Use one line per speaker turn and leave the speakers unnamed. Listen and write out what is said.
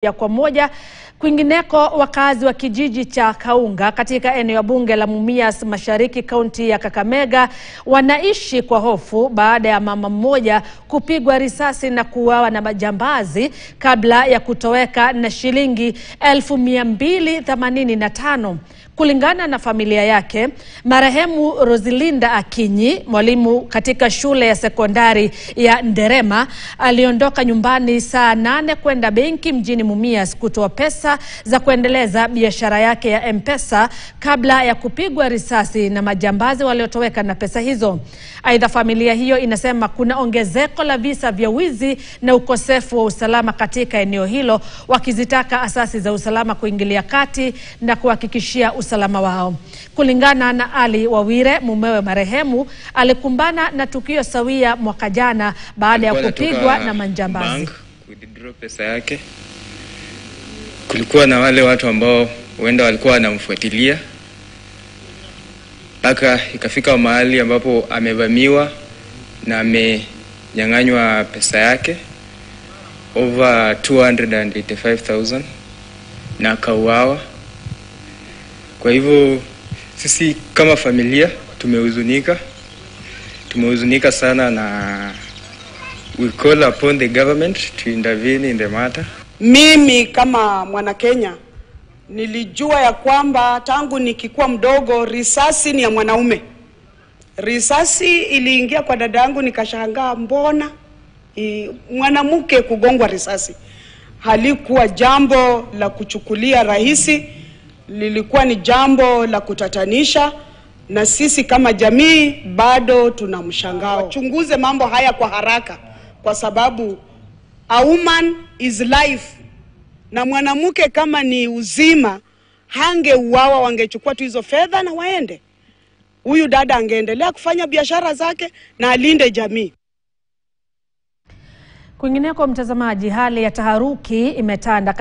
Ya kwa moja kwingineko, wakazi wa kijiji cha Kaunga katika eneo bunge la Mumias Mashariki kaunti ya Kakamega wanaishi kwa hofu baada ya mama mmoja kupigwa risasi na kuuawa na majambazi kabla ya kutoweka na shilingi 285,000. Kulingana na familia yake, marehemu Roselinda Akinyi, mwalimu katika shule ya sekondari ya Nderema, aliondoka nyumbani saa 8 kwenda benki mjini Mumias kutoa pesa za kuendeleza biashara yake ya M-Pesa kabla ya kupigwa risasi na majambazi waliotoweka na pesa hizo. Aidha, familia hiyo inasema kuna ongezeko la visa vya wizi na ukosefu wa usalama katika eneo hilo, wakizitaka asasi za usalama kuingilia kati na kuhakikishia usalama wao. Kulingana na Ali Wawire, mumewe marehemu, alikumbana na tukio sawia mwaka jana baada ya kupigwa na majambazi.
Withdraw pesa yake. Kulikuwa na wale watu ambao huenda walikuwa wanamfuatilia, mpaka ikafika mahali ambapo amevamiwa na amenyang'anywa pesa yake over 285,000 na kauawa. Kwa hivyo sisi kama familia tumehuzunika sana, na we call upon the government to intervene in the matter.
Mimi kama mwana Kenya nilijua ya kwamba tangu nikikuwa mdogo risasi ni ya mwanaume. Risasi iliingia kwa dada yangu, nikashangaa mbona mwanamke kugongwa risasi. Halikuwa jambo la kuchukulia rahisi, lilikuwa ni jambo la kutatanisha, na sisi kama jamii bado tunamshangao. Wachunguze mambo haya kwa haraka, kwa sababu a woman is life, na mwanamke kama ni uzima hangeuawa, wangechukua tu hizo fedha na waende. Huyu dada angeendelea kufanya biashara zake na alinde jamii.
Kwingineko, mtazamaji, hali ya taharuki imetanda